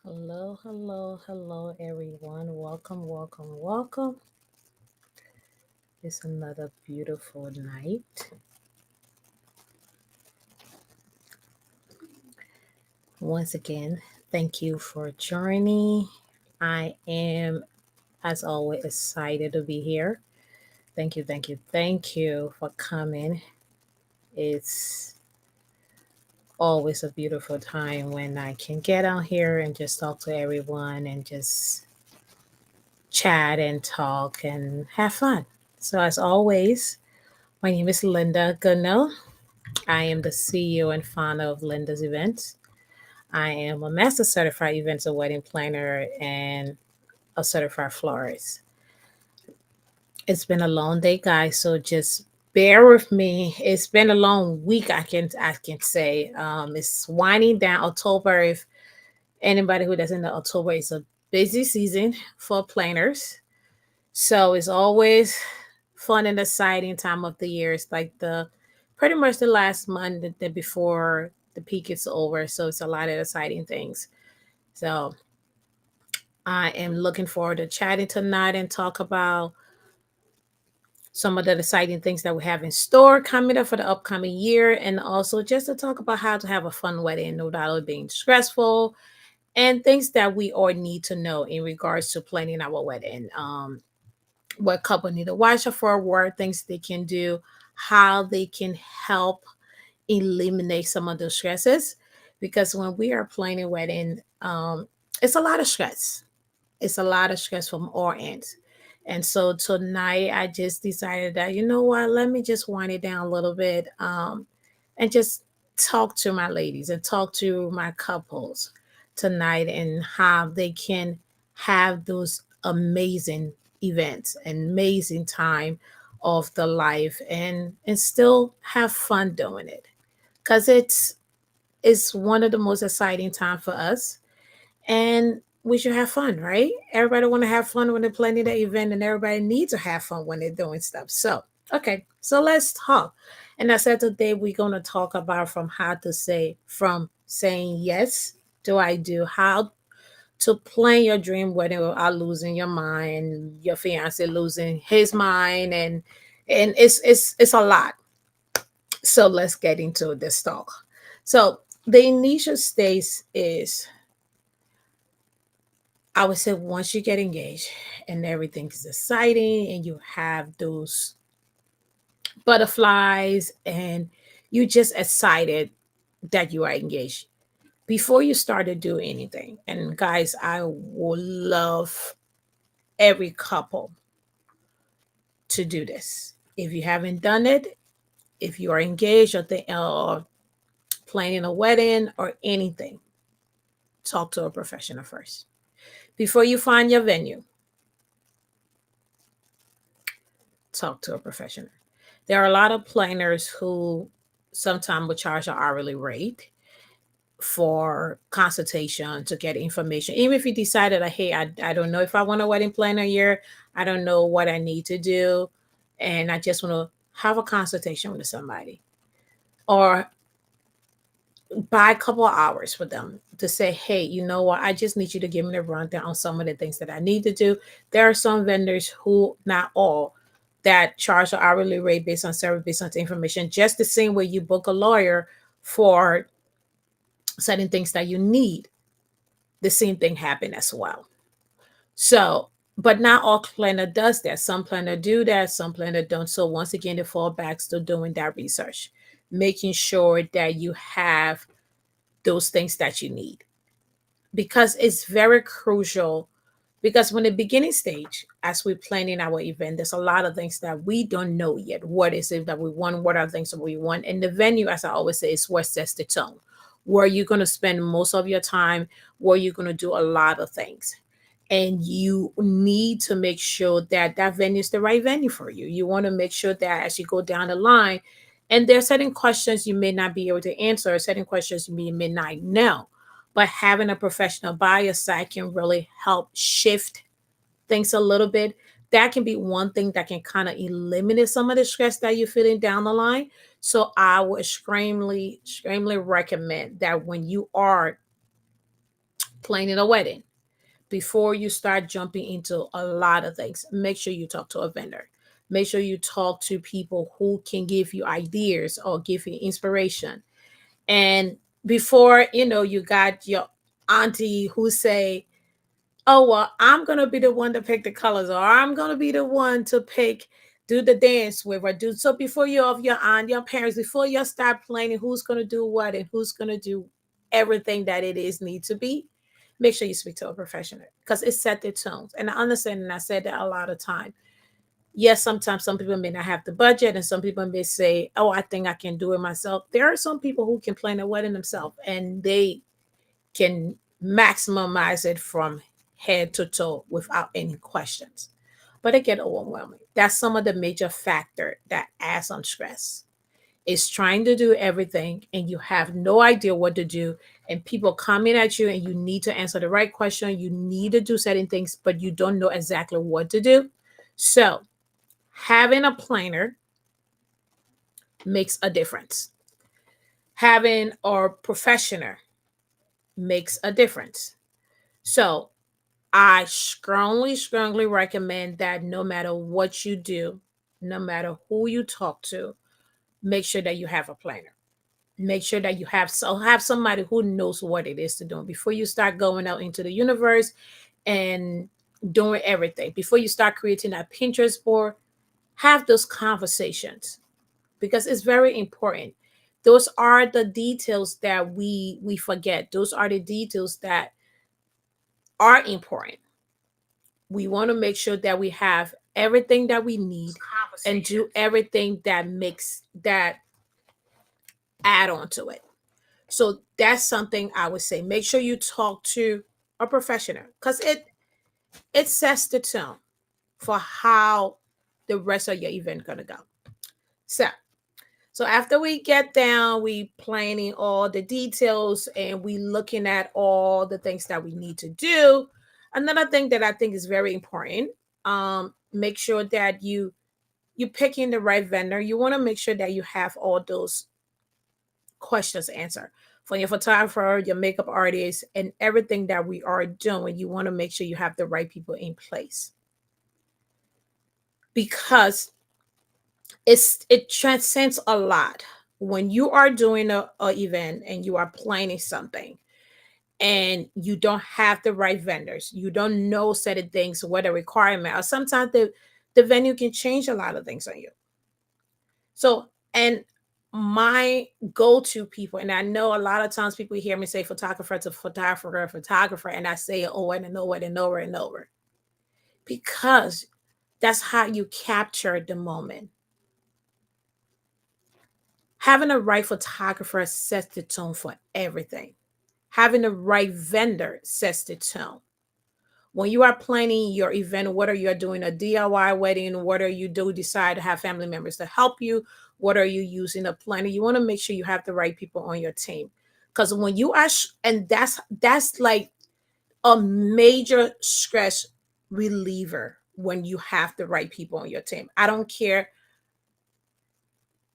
Hello, hello, hello, everyone. Welcome, welcome, welcome. It's another beautiful night. Once again, thank you for joining. I am, as always, excited to be here. Thank you, thank you, thank you for coming. It's always a beautiful time when I can get out here and just talk to everyone and just chat and talk and have fun. So, as always, my name is Linda Gunnell. I am the CEO and founder of Linda's Events. I am a master certified events and wedding planner and a certified florist. It's been a long day, guys, so just bear with me. It's been a long week, I can say. It's winding down October. If anybody who doesn't know, October is a busy season for planners. So it's always fun and exciting time of the year. It's like the pretty much the last month before the peak is over. So it's a lot of exciting things. So I am looking forward to chatting tonight and talk about some of the exciting things that we have in store coming up for the upcoming year, and also just to talk about how to have a fun wedding without it being stressful and things that we all need to know in regards to planning our wedding. What couple need to watch out for, what things they can do, how they can help eliminate some of those stresses. Because when we are planning wedding, it's a lot of stress. It's a lot of stress from all ends. And so tonight I just decided that, you know what, let me just wind it down a little bit, and just talk to my ladies and talk to my couples tonight and how they can have those amazing events, amazing time of the life, and still have fun doing it. Because it's one of the most exciting time for us, and we should have fun, right? Everybody want to have fun when they're planning the event, and everybody needs to have fun when they're doing stuff. So, okay, so let's talk. And I said today we're going to talk about from how to say from saying yes to I do, how to plan your dream wedding without losing your mind, your fiance losing his mind, and it's a lot. So let's get into this talk. So the initial stage is, I would say, once you get engaged and everything is exciting and you have those butterflies and you just excited that you are engaged before you start to do anything. And guys, I would love every couple to do this. If you haven't done it, if you are engaged or planning a wedding or anything, talk to a professional first. Before you find your venue, talk to a professional. There are a lot of planners who sometimes will charge an hourly rate for consultation to get information. Even if you decided, like, hey, I don't know if I want a wedding planner here, I don't know what I need to do, and I just want to have a consultation with somebody. Or buy a couple of hours for them to say, hey, you know what, I just need you to give me a rundown on some of the things that I need to do. There are some vendors who, not all, that charge an hourly rate based on service, based on the information, just the same way you book a lawyer for certain things that you need. The same thing happen as well. So, but not all planner does that. Some planner do that, some planner don't. So once again, the fallbacks to doing that research, making sure that you have those things that you need, because it's very crucial. Because when the beginning stage, as we're planning our event, there's a lot of things that we don't know yet. What is it that we want? What are the things that we want? And the venue, as I always say, is what sets the tone. Where you're going to spend most of your time, where you're going to do a lot of things. And you need to make sure that that venue is the right venue for you. You want to make sure that as you go down the line, and there are certain questions you may not be able to answer, certain questions you may not know, but having a professional by your side can really help shift things a little bit, That can be one thing that can kind of eliminate some of the stress that you're feeling down the line. So I would extremely recommend that when you are planning a wedding, before you start jumping into a lot of things, make sure you talk to a vendor. Make sure you talk to people who can give you ideas or give you inspiration. And before, you got your auntie who say, oh, well, I'm going to be the one to pick the colors, or I'm going to be the one to pick, do the dance with, or do. So before you of your aunt, your parents, before you start planning who's going to do what and who's going to do everything that it is need to be, make sure you speak to a professional because it set the tones. And I understand, and I said that a lot of time. Yes, sometimes some people may not have the budget, and some people may say, oh, I think I can do it myself. There are some people who can plan a wedding themselves, and they can maximize it from head to toe without any questions. But it get overwhelming. That's some of the major factor that adds on stress. Is trying to do everything and you have no idea what to do, and people coming at you and you need to answer the right question. You need to do certain things, but you don't know exactly what to do. So having a planner makes a difference. Having a professional makes a difference. So I strongly recommend that no matter what you do, no matter who you talk to, make sure that you have a planner. Make sure that you have somebody who knows what it is to do before you start going out into the universe and doing everything. Before you start creating that Pinterest board, have those conversations because it's very important. Those are the details that we forget. Those are the details that are important. We want to make sure that we have everything that we need and do everything that makes that add on to it. So that's something I would say. Make sure you talk to a professional because it sets the tone for how the rest of your event gonna go. So so after we get down, we planning all the details and we looking at all the things that we need to do. Another thing that I think is very important, make sure that you picking the right vendor. You want to make sure that you have all those questions answered for your photographer, your makeup artist, and everything that we are doing. You want to make sure you have the right people in place because it transcends a lot when you are doing a event and you are planning something and you don't have the right vendors, you don't know certain things, what a requirement, or sometimes the venue can change a lot of things on you. So, and my go-to people, and I know a lot of times people hear me say photographer to photographer, and I say it over and over and over and over because that's how you capture the moment. Having a right photographer sets the tone for everything. Having the right vendor sets the tone. When you are planning your event, whether you're doing a DIY wedding, whether you do decide to have family members to help you, what are you using a planner, you want to make sure you have the right people on your team. Because when you are, and that's like a major stress reliever when you have the right people on your team. I don't care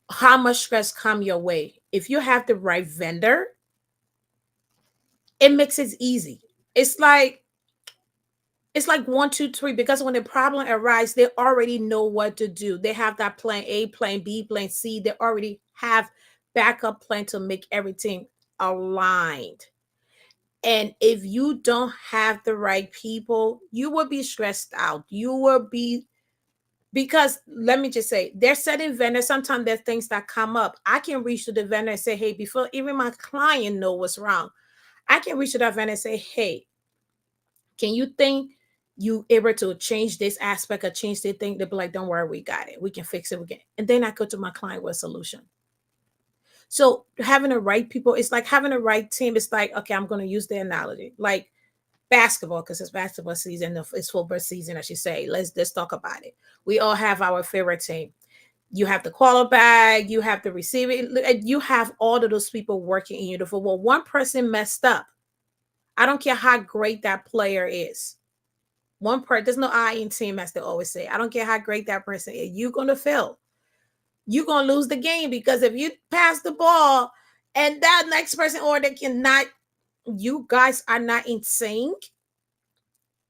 how much stress come your way. If you have the right vendor, it makes it easy. It's like it's like one, two, three, because when the problem arises, they already know what to do. They have that plan A, plan B, plan C. They already have backup plan to make everything aligned. And if you don't have the right people, you will be stressed out. You will be because let me just say, there's certain vendors. Sometimes there's things that come up. I can reach to the vendor and say, hey, before even my client know what's wrong, I can reach to that vendor and say, hey, can you think you able to change this aspect or change the thing? They'll be like, don't worry, we got it. We can fix it. We can. And then I go to my client with a solution. So having the right people, it's like having the right team. It's like, okay, I'm going to use the analogy. Like basketball, because it's basketball season, it's football season, I should say. Let's talk about it. We all have our favorite team. You have the quarterback, you have the receiver, you have all of those people working in uniform. Well, one person messed up. I don't care how great that player is. One part, there's no I in team, as they always say. I don't care how great that person is. You're going to fail. You're going to lose the game because if you pass the ball and that next person or they cannot, you guys are not in sync,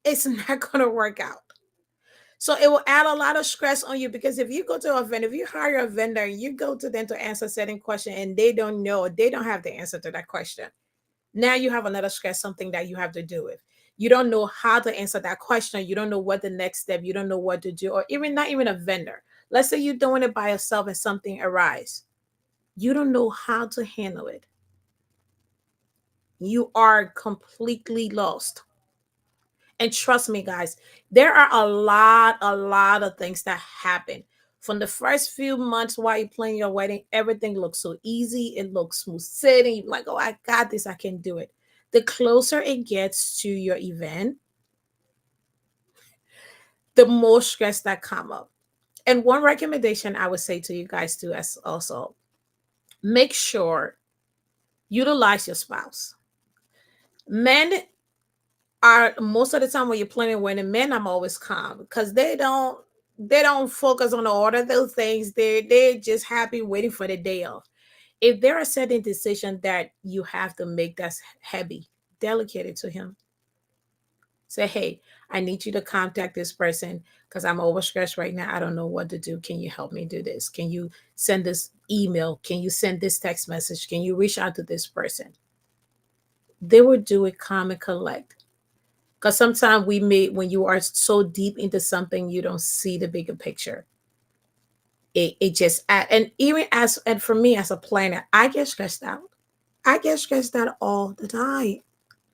it's not going to work out. So it will add a lot of stress on you because if you go to a vendor, if you hire a vendor and you go to them to answer certain question and they don't know, they don't have the answer to that question. Now you have another stress, something that you have to do with. You don't know how to answer that question. You don't know what the next step, you don't know what to do, or even not even a vendor. Let's say you're doing it by yourself and something arises. You don't know how to handle it. You are completely lost. And trust me, guys, there are a lot of things that happen. From the first few months while you're planning your wedding, everything looks so easy. It looks smooth sailing. You're like, oh, I got this. I can do it. The closer it gets to your event, the more stress that come up. And one recommendation I would say to you guys too, as also, make sure utilize your spouse. Men are most of the time when you're planning wedding, men I'm always calm because they don't focus on all of those things. They're just happy waiting for the day off. If there are certain decisions that you have to make that's heavy, delegate it to him. Say, hey, I need you to contact this person because I'm overstressed right now. I don't know what to do. Can you help me do this? Can you send this email? Can you send this text message? Can you reach out to this person? They will do it calm and collect. Because sometimes we may, when you are so deep into something, you don't see the bigger picture. It just, and even as, and for me as a planner, I get stressed out. I get stressed out all the time.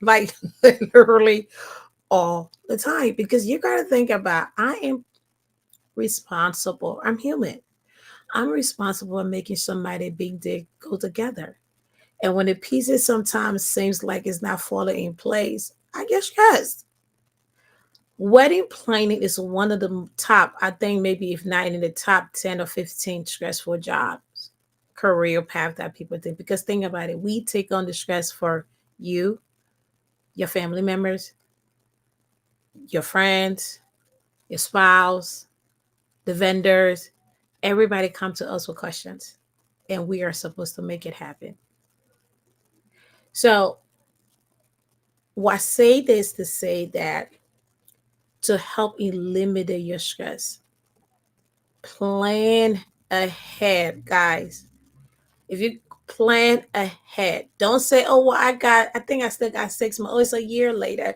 Like literally all the time. Because you got to think about, I am responsible. I'm human. I'm responsible for making somebody big day go together. And when the pieces sometimes seems like it's not falling in place, I get stressed. Wedding planning is one of the top, I think maybe if not in the top 10 or 15 stressful jobs, career path that people think. Because think about it, we take on the stress for you, your family members, your friends, your spouse, the vendors. Everybody come to us with questions and we are supposed to make it happen. So why I say this to say that to help eliminate your stress, plan ahead, guys. If you plan ahead, don't say, oh, well, I think I still got 6 months. Oh, it's a year later.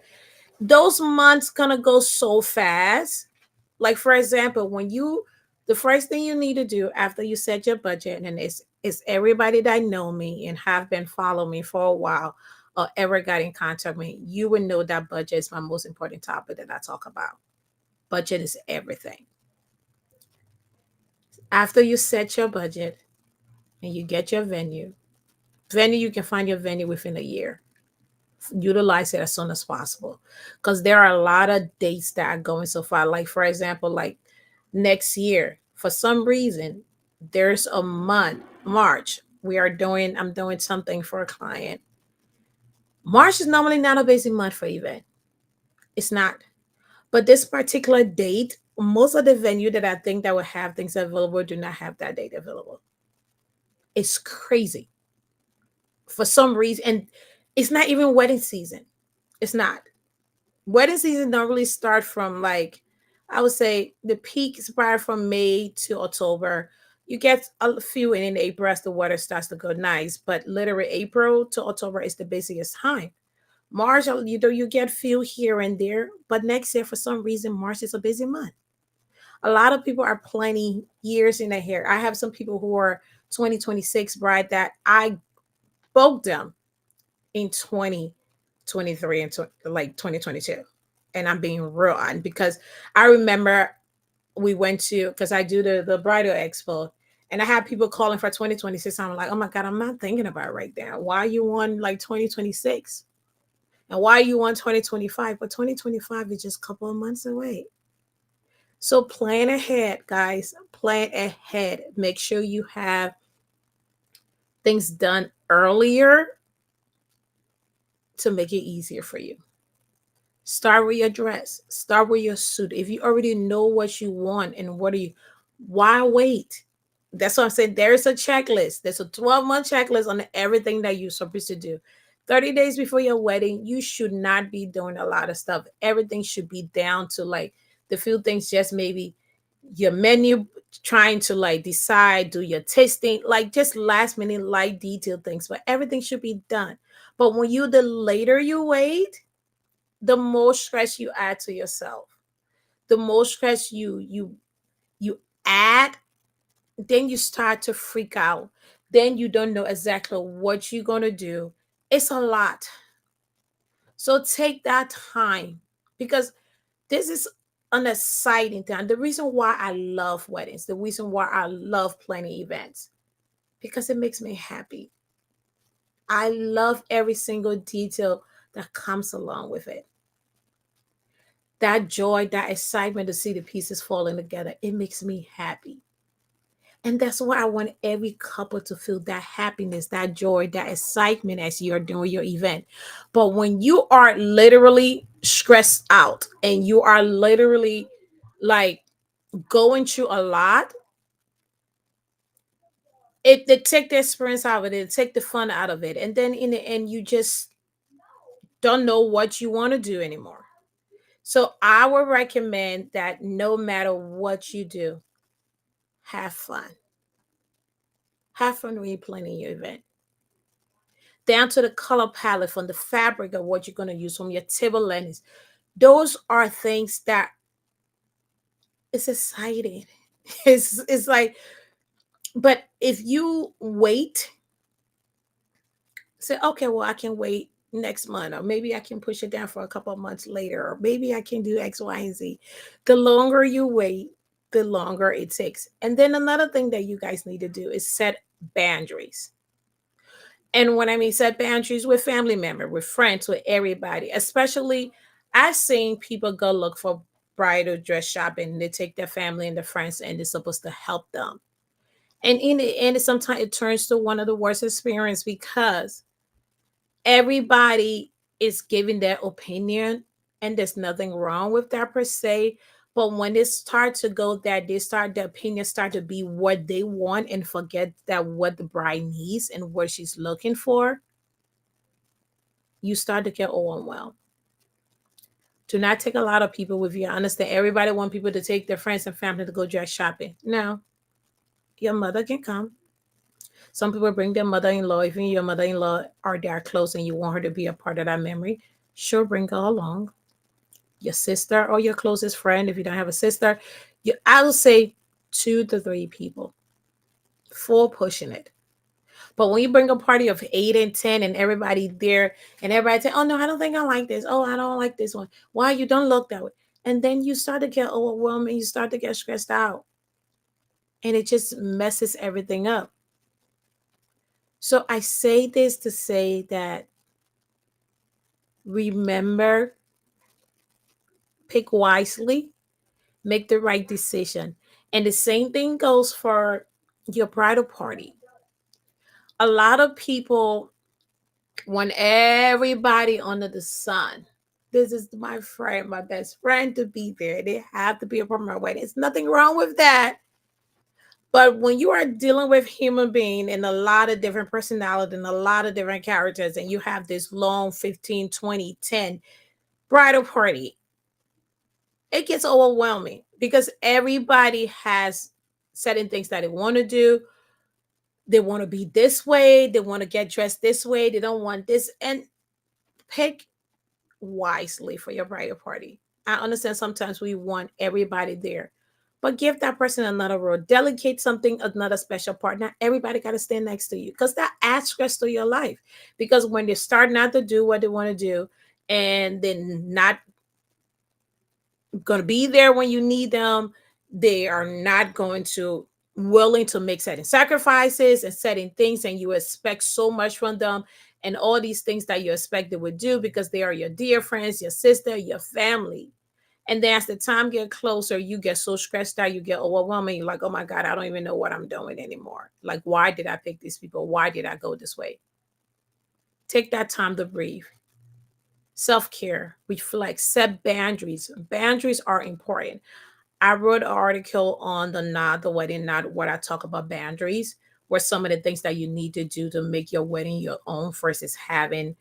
Those months gonna go so fast. Like, for example, the first thing you need to do after you set your budget, and it's everybody that know me and have been following me for a while or ever got in contact with me, you would know that budget is my most important topic that I talk about. Budget is everything. After you set your budget and you get your venue, you can find your venue within a year. Utilize it as soon as possible because there are a lot of dates that are going so far. Like, for example, like next year, for some reason, there's a month, March. I'm doing something for a client. March is normally not a busy month for event. It's not. But this particular date, most of the venue that I think that will have things available do not have that date available. It's crazy for some reason. And it's not even wedding season. It's not. Wedding season don't really start from, like, I would say the peak is probably from May to October. You get a few in April as the weather starts to go nice, but literally April to October is the busiest time. March, you get few here and there, but next year for some reason March is a busy month. A lot of people are planning years in ahead. I have some people who are 2026 bride that I booked them in 2023 and like 2022. And I'm being real on because I remember we went to, because I do the bridal expo, and I had people calling for 2026. I'm like, oh my God, I'm not thinking about it right now. Why are you on like 2026? And why are you on 2025? But 2025 is just a couple of months away. So plan ahead, guys. Plan ahead. Make sure you have things done earlier to make it easier for you. Start with your dress. Start with your suit. If you already know what you want and what are you, why wait? That's what I'm saying. There's a checklist. There's a 12-month checklist on everything that you're supposed to do. 30 days before your wedding, you should not be doing a lot of stuff. Everything should be down to like the few things, just maybe your menu, trying to like decide, do your tasting, like just last minute light detail things, but everything should be done. But when you, the later you wait, the more stress you add to yourself, the more stress you add, then you start to freak out, then you don't know exactly what you're going to do. It's a lot. So take that time, because this is an exciting thing. The reason why I love weddings, the reason why I love planning events, because it makes me happy. I love every single detail that comes along with it. That joy, that excitement to see the pieces falling together, it makes me happy. And that's why I want every couple to feel that happiness, that joy, that excitement as you're doing your event. But when you are literally stressed out and you are literally like going through a lot, it take the experience out of it, take the fun out of it. And then in the end, you just don't know what you want to do anymore. So I would recommend that no matter what you do, have fun. Have fun when you're planning your event. Down to the color palette, from the fabric of what you're going to use, from your table linens. Those are things that it's exciting. It's like, but if you wait, say, okay, well, I can wait next month, or maybe I can push it down for a couple of months later, or maybe I can do X, Y, and Z. The longer you wait, the longer it takes. And then another thing that you guys need to do is set boundaries. And when I mean set boundaries, with family member, with friends, with everybody, especially I've seen people go look for bridal dress shopping, and they take their family and their friends, and they're supposed to help them. And in the end, sometimes it turns to one of the worst experience, because everybody is giving their opinion, and there's nothing wrong with that per se. But when they start to go that, they start, the opinions start to be what they want, and forget that what the bride needs and what she's looking for, you start to get overwhelmed. Do not take a lot of people with you. I understand everybody want people to take their friends and family to go dress shopping. No, your mother can come. Some people bring their mother-in-law. Even your mother-in-law are there close and you want her to be a part of that memory, sure, bring her along. Your sister or your closest friend, if you don't have a sister, I would say 2 to 3 people, full pushing it. But when you bring a party of 8 and 10 and everybody there, and everybody say, "Oh no, I don't think I like this. Oh, I don't like this one. Why you don't look that way?" And then you start to get overwhelmed and you start to get stressed out, and it just messes everything up. So I say this to say that, remember, pick wisely, make the right decision. And the same thing goes for your bridal party. A lot of people want everybody under the sun. This is my friend, my best friend, to be there. They have to be a part of my wedding. There's nothing wrong with that. But when you are dealing with human being and a lot of different personality and a lot of different characters, and you have this long 15, 20, 10 bridal party, it gets overwhelming, because everybody has certain things that they want to do. They want to be this way, they want to get dressed this way, they don't want this. And pick wisely for your bridal party. I understand sometimes we want everybody there, but give that person another role. Delegate something, another special part. Not everybody got to stand next to you, because that adds stress to your life. Because when they start not to do what they want to do, and then not going to be there when you need them, they are not going to willing to make certain sacrifices and certain things, and you expect so much from them, and all these things that you expect they would do, because they are your dear friends, your sister, your family. And then as the time get closer, you get so stressed out, you get overwhelmed, you're like, oh my God, I don't even know what I'm doing anymore. Like, why did I pick these people? Why did I go this way? Take that time to breathe. Self-care, reflect, set boundaries. Boundaries are important. I wrote an article on the Not the Wedding, Not What I talk about boundaries, where some of the things that you need to do to make your wedding your own versus having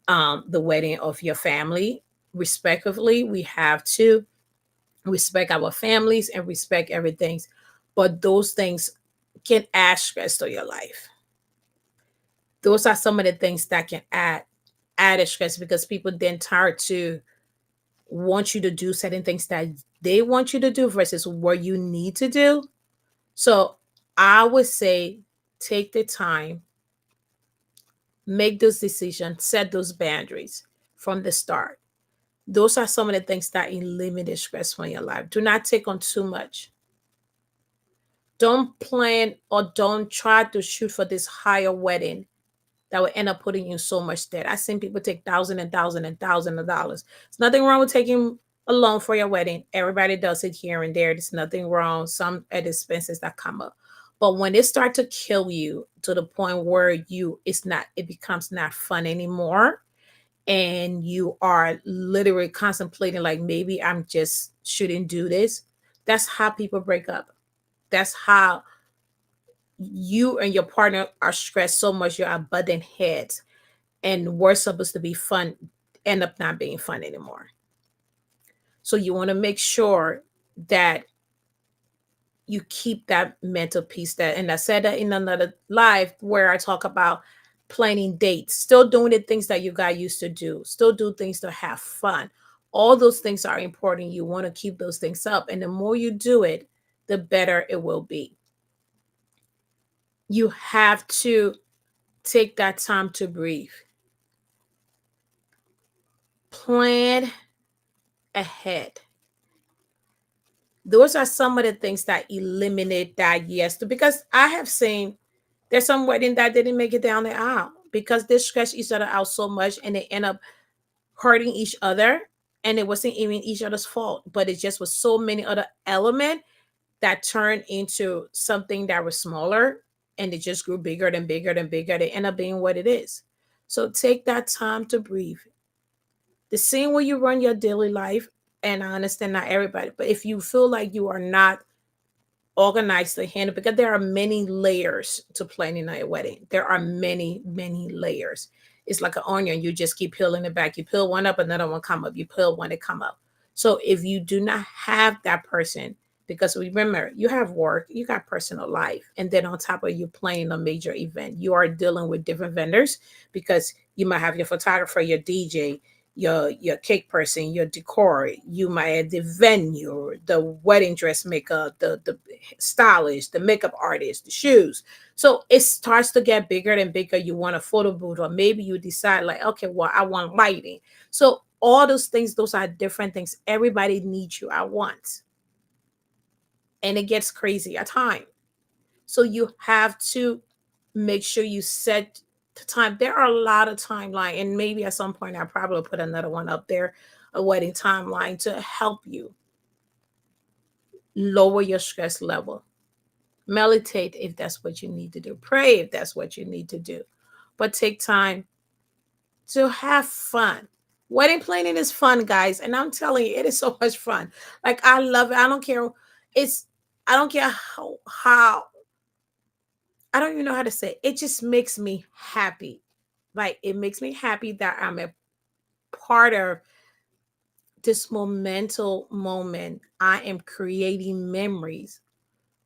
the wedding of your family. Respectively, we have to respect our families and respect everything. But those things can add stress to your life. Those are some of the things that can add stress because people then start to want you to do certain things that they want you to do versus what you need to do. So I would say take the time, make those decisions, set those boundaries from the start. Those are some of the things that eliminate stress from your life. Do not take on too much. Don't plan or don't try to shoot for this higher wedding that will end up putting you in so much debt. I've seen people take thousand and thousand and thousand of dollars. There's nothing wrong with taking a loan for your wedding. Everybody does it here and there. There's nothing wrong. Some at expenses that come up. But when it start to kill you to the point where it becomes not fun anymore, and you are literally contemplating like maybe I'm just shouldn't do this. That's how people break up. That's how you and your partner are stressed so much you're at button heads, and what's supposed to be fun end up not being fun anymore. So you want to make sure that you keep that mental peace. That, and I said that in another live where I talk about planning dates, still doing the things that you got used to do, still do things to have fun. All those things are important. You want to keep those things up, and the more you do it, the better it will be. You have to take that time to breathe. Plan ahead. Those are some of the things that eliminate that yes, because I have seen there's some wedding that didn't make it down the aisle because they stress each other out so much and they end up hurting each other, and it wasn't even each other's fault, but it just was so many other elements that turned into something that was smaller, and it just grew bigger and bigger and bigger. They end up being what it is. So take that time to breathe. The same way you run your daily life, and I understand not everybody, but if you feel like you are not organized to handle, because there are many layers to planning a wedding. There are many, many layers. It's like an onion. You just keep peeling it back. You peel one up, another one come up. You peel one, it come up. So if you do not have that person, because remember, you have work, you got personal life, and then on top of you planning a major event, you are dealing with different vendors because you might have your photographer, your DJ, your cake person, your decor, you might have the venue, the wedding dressmaker, the stylist, the makeup artist, the shoes. So it starts to get bigger and bigger. You want a photo booth, or maybe you decide like, okay, well, I want lighting. So all those things, those are different things. Everybody needs you at once, and it gets crazy at times. So you have to make sure you set the time. There are a lot of timeline, and maybe at some point I probably will put another one up there, a wedding timeline to help you lower your stress level. Meditate if that's what you need to do. Pray if that's what you need to do. But take time to have fun. Wedding planning is fun, guys, and I'm telling you, it is so much fun. Like I love it. I don't care. It's I don't care how I don't even know how to say it. It just makes me happy. Like it makes me happy that I'm a part of this momental moment. I am creating memories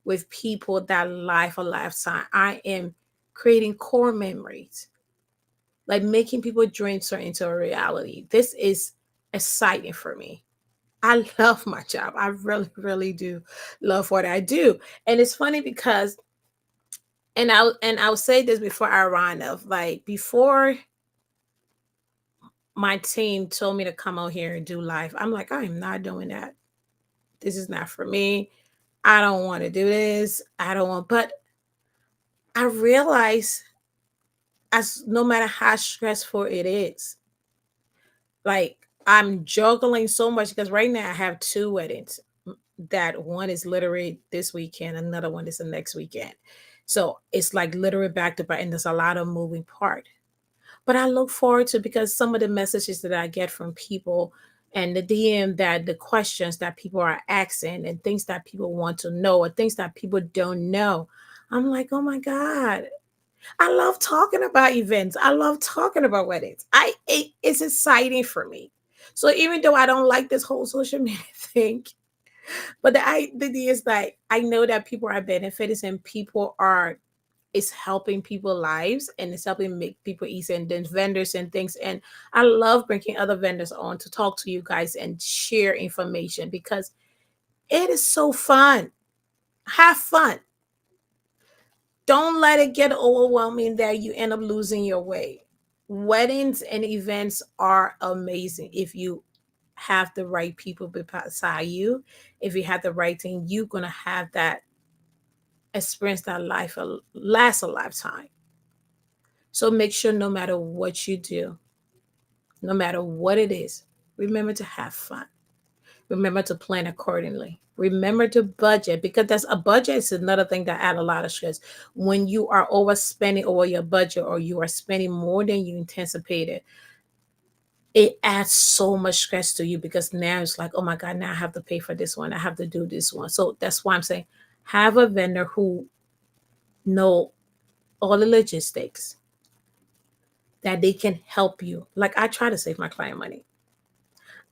with people that life a lifetime. I am creating core memories, like making people dreams turn into a reality. This is exciting for me. I love my job. I really, really do love what I do. And it's funny because I'll say this before I run off. Like before my team told me to come out here and do live, I'm like, I am not doing that. This is not for me. I don't want to do this. I don't want, but I realize as no matter how stressful it is, like I'm juggling so much because right now I have two weddings. That one is literally this weekend, another one is the next weekend. So it's like literally back to back, and there's a lot of moving part. But I look forward to, because some of the messages that I get from people and the DM, that the questions that people are asking and things that people want to know or things that people don't know. I'm like, oh my God, I love talking about events. I love talking about weddings. It's exciting for me. So even though I don't like this whole social media thing, but the idea is that I know that people are benefiting and people are, it's helping people lives and it's helping make people easy, and then vendors and things. And I love bringing other vendors on to talk to you guys and share information, because it is so fun. Have fun. Don't let it get overwhelming that you end up losing your way. Weddings and events are amazing if you have the right people beside you. If you have the right thing, you're gonna have that experience, that life will last a lifetime. So make sure, no matter what you do, no matter what it is, remember to have fun. Remember to plan accordingly. Remember to budget, because that's a budget is another thing that add a lot of stress. When you are overspending over your budget, or you are spending more than you anticipated, it adds so much stress to you, because now it's like, oh my God, now I have to pay for this one. I have to do this one. So that's why I'm saying, have a vendor who know all the logistics, that they can help you. Like, I try to save my client money.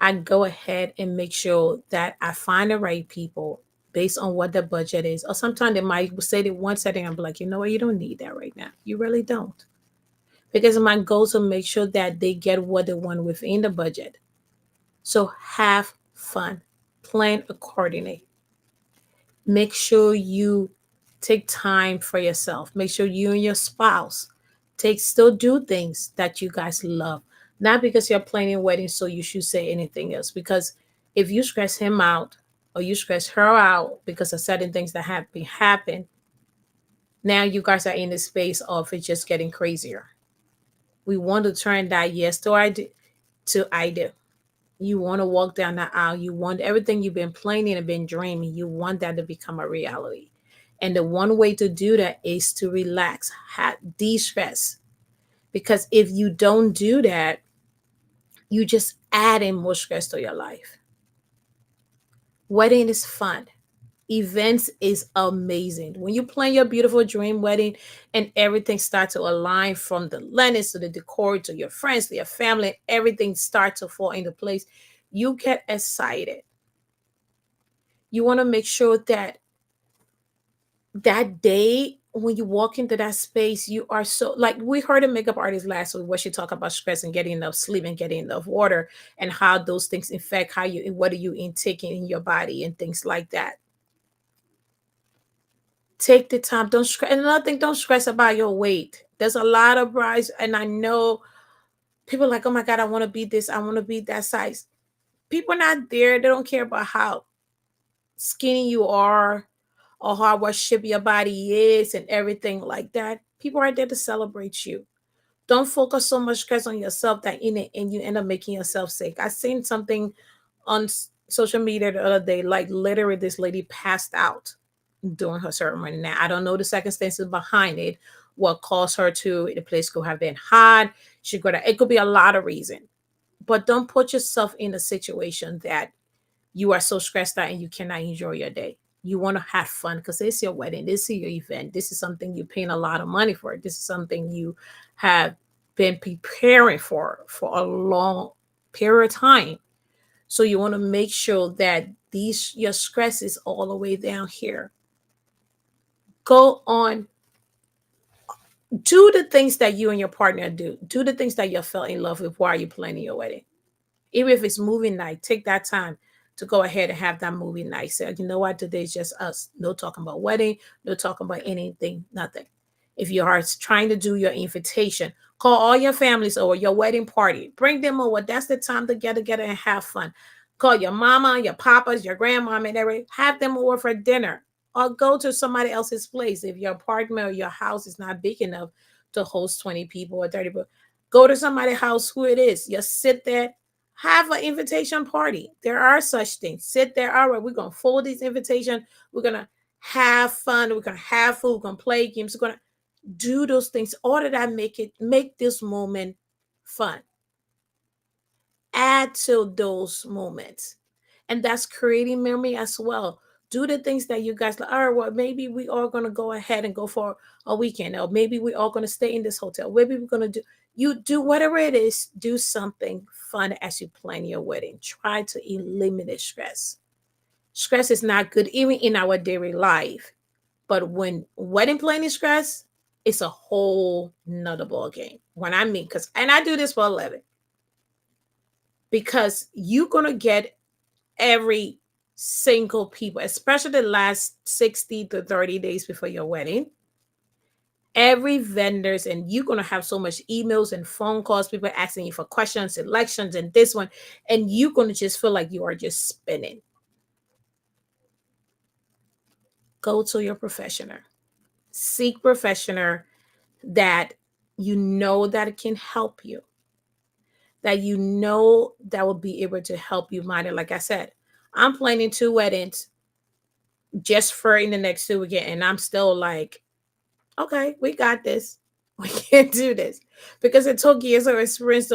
I go ahead and make sure that I find the right people based on what the budget is. Or sometimes they might say that one setting, I'm like, you know what, you don't need that right now. You really don't. Because my goal is to make sure that they get what they want within the budget. So have fun, plan accordingly. Make sure you take time for yourself. Make sure you and your spouse still do things that you guys love. Not because you're planning weddings, so you should say anything else. Because if you stress him out or you stress her out because of certain things that have been happen, now you guys are in the space of it just getting crazier. We want to turn that yes to I do. You want to walk down the aisle. You want everything you've been planning and been dreaming. You want that to become a reality. And the one way to do that is to relax, de-stress. Because if you don't do that, you just add in more stress to your life. Wedding is fun. Events is amazing. When you plan your beautiful dream wedding and everything starts to align, from the linens to the decor to your friends to your family, everything starts to fall into place. You get excited. You want to make sure that that day when you walk into that space, you are so, like, we heard a makeup artist last week where she talked about stress and getting enough sleep and getting enough water, and how those things affect how you, what are you intaking in your body and things like that. Take the time. Don't stress. And another thing, don't stress about your weight. There's a lot of brides, and I know people are like, oh my God, I want to be this, I want to be that size. People are not there. They don't care about how skinny you are or how what shape your body is and everything like that. People are there to celebrate you. Don't focus so much stress on yourself that in it and you end up making yourself sick. I seen something on social media the other day, like literally this lady passed out during her ceremony. Now I don't know the circumstances behind it, what caused her to, the place could have been hot. She could have, it could be a lot of reason. But don't put yourself in a situation that you are so stressed out and you cannot enjoy your day. You want to have fun because it's your wedding, this is your event, this is something you're paying a lot of money for, this is something you have been preparing for a long period of time. So you want to make sure that these your stress is all the way down here. Go on, do the things that you and your partner do the things that you fell in love with while you're planning your wedding. Even if it's movie night, take that time to go ahead and have that movie night. So you know what, today's just us. No talking about wedding, no talking about anything, nothing. If you are trying to do your invitation, call all your families over, your wedding party. Bring them over. That's the time to get together and have fun. Call your mama, your papas, your grandmama, and everything. Have them over for dinner. Or go to somebody else's place. If your apartment or your house is not big enough to host 20 people or 30 people, go to somebody's house who it is. Just sit there, have an invitation party. There are such things. Sit there. All right, we're gonna fold this invitation. We're gonna have fun. We're gonna have food. We're gonna play games. We're gonna do those things. All of that make this moment fun. Add to those moments. And that's creating memory as well. Do the things that you guys like, all right, well, maybe we are gonna go ahead and go for a weekend, or maybe we are gonna stay in this hotel. Maybe we're gonna do you do whatever it is, do something fun as you plan your wedding. Try to eliminate stress. Stress is not good even in our daily life. But when wedding planning stress, it's a whole nother ball game. When I mean, because and I do this for a living, because you're gonna get every single people, especially the last 60 to 30 days before your wedding. Every vendors, and you're gonna have so much emails and phone calls, people asking you for questions, elections, and this one, and you're gonna just feel like you are just spinning. Go to your professional. Seek professional that you know that can help you, that you know that will be able to help you mind it. Like I said, I'm planning 2 weddings just for in the next 2 weekend, and I'm still like, okay, we got this. We can do this because it took years of experience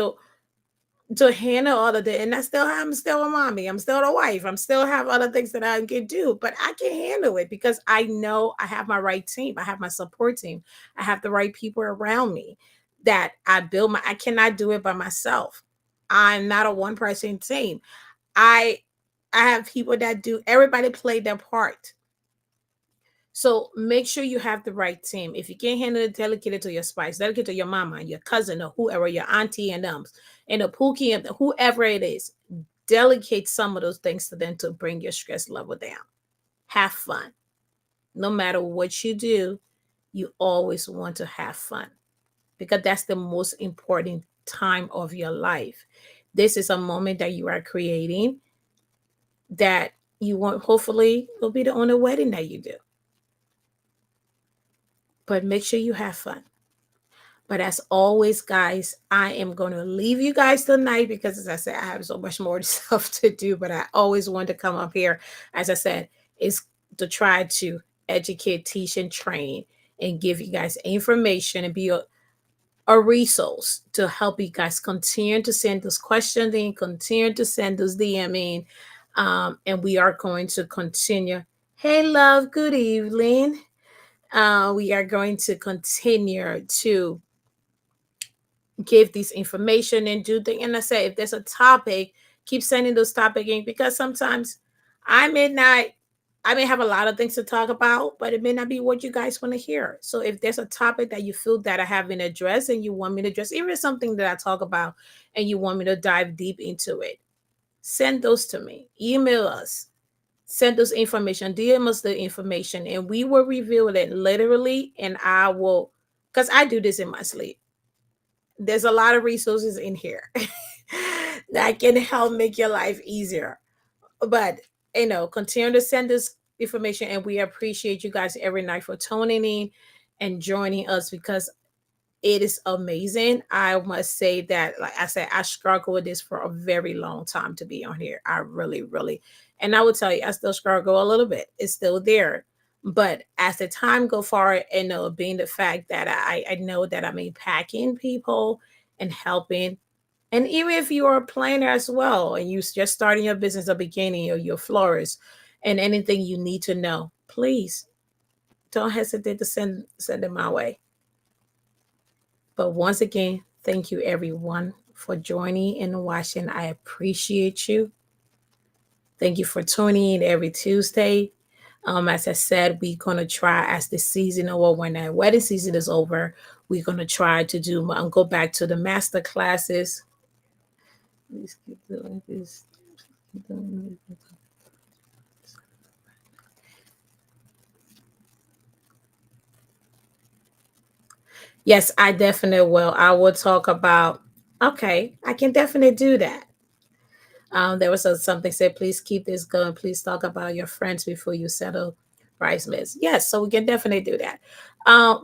to handle all of that. And I'm still a mommy. I'm still a wife. I'm still have other things that I can do, but I can handle it because I know I have my right team. I have my support team. I have the right people around me that I cannot do it by myself. I'm not a one person team. I I have people that do everybody play their part. So make sure you have the right team. If you can't handle it, delegate it to your spouse, delegate it to your mama, your cousin, or whoever, your auntie and a pookie, and whoever it is. Delegate some of those things to them to bring your stress level down. Have fun. No matter what you do, you always want to have fun because that's the most important time of your life. This is a moment that you are creating that you want, hopefully, will be the only wedding that you do. But make sure you have fun. But as always, guys, I am going to leave you guys tonight because, as I said, I have so much more stuff to do. But I always want to come up here, as I said, is to try to educate, teach, and train and give you guys information and be a resource to help you guys continue to send those questions in, continue to send those DM in. And we are going to continue. Hey, love, good evening. We are going to continue to give this information and do things. And I say, if there's a topic, keep sending those topic in because sometimes I may not, I may have a lot of things to talk about, but it may not be what you guys want to hear. So if there's a topic that you feel that I haven't addressed and you want me to address, even something that I talk about and you want me to dive deep into it, send those to me. Email us. Send us information. DM us the information, and we will review it literally. And I will, because I do this in my sleep. There's a lot of resources in here that can help make your life easier. But continue to send us information, and we appreciate you guys every night for tuning in and joining us because it is amazing. I must say that, like I said, I struggled with this for a very long time to be on here. I really, really, and I will tell you, I still struggle a little bit. It's still there. But as the time go forward, and being the fact that I know that I'm impacting people and helping, and even if you are a planner as well, and you just starting your business at the beginning or your florist, and anything you need to know, please don't hesitate to send it my way. But once again, thank you everyone for joining and watching. I appreciate you. Thank you for tuning in every Tuesday. As I said, we're gonna try as the season or when the wedding season is over, we're gonna try to do go back to the master classes. Please keep doing this. Keep doing this. Yes, I definitely will. I will talk about. Okay, I can definitely do that. There was something said, please keep this going. Please talk about your friends before you settle bridesmaids. Yes, so we can definitely do that.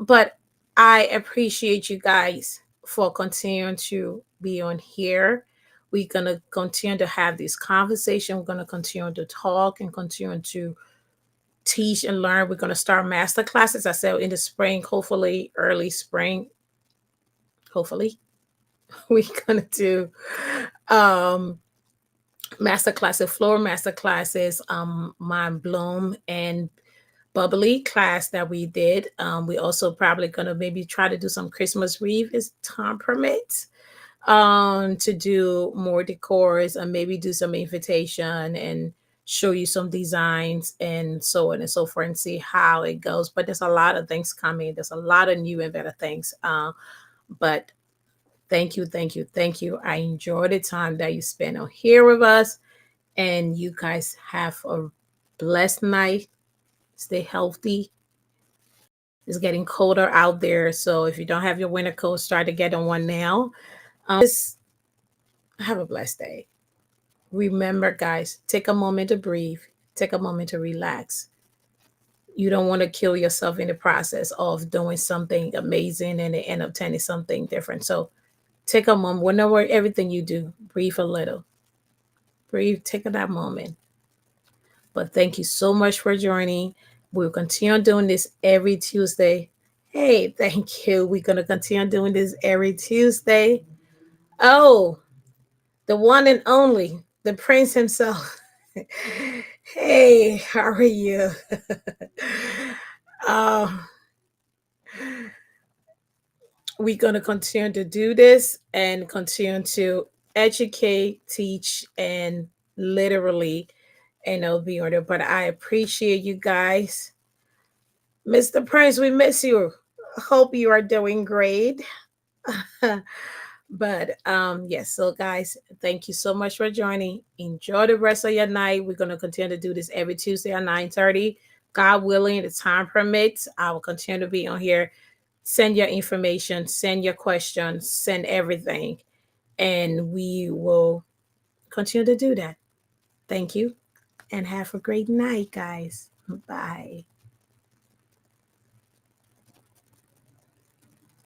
But I appreciate you guys for continuing to be on here. We're going to continue to have this conversation. We're going to continue to talk and continue to teach and learn. We're going to start master classes, I said, in the spring, hopefully early spring, hopefully. We're gonna do um master classes, floor master classes, mind bloom and bubbly class that we did. We also probably gonna maybe try to do some Christmas wreath as time permits. To do more decors and maybe do some invitation and show you some designs and so on and so forth and see how it goes. But there's a lot of things coming. There's a lot of new and better things. But thank you, thank you, thank you. I enjoy the time that you spend on here with us, and you guys have a blessed night. Stay healthy. It's getting colder out there, so if you don't have your winter coat, start to get on one now. Just have a blessed day. Remember, guys, take a moment to breathe, take a moment to relax. You don't want to kill yourself in the process of doing something amazing and it end up turning something different. So take a moment, whenever everything you do, breathe a little. Breathe, take that moment. But thank you so much for joining. We'll continue doing this every Tuesday. Hey, thank you. We're going to continue doing this every Tuesday. Oh, the one and only, the prince himself. Hey, how are you? uh, we're going to continue to do this and continue to educate, teach, and literally, be order. But I appreciate you guys. Mr. Prince, we miss you. Hope you are doing great. But yes, so guys, thank you so much for joining. Enjoy the rest of your night. We're gonna continue to do this every Tuesday at 9:30. God willing, the time permits, I will continue to be on here. Send your information, send your questions, send everything, and we will continue to do that. Thank you and have a great night, guys. Bye.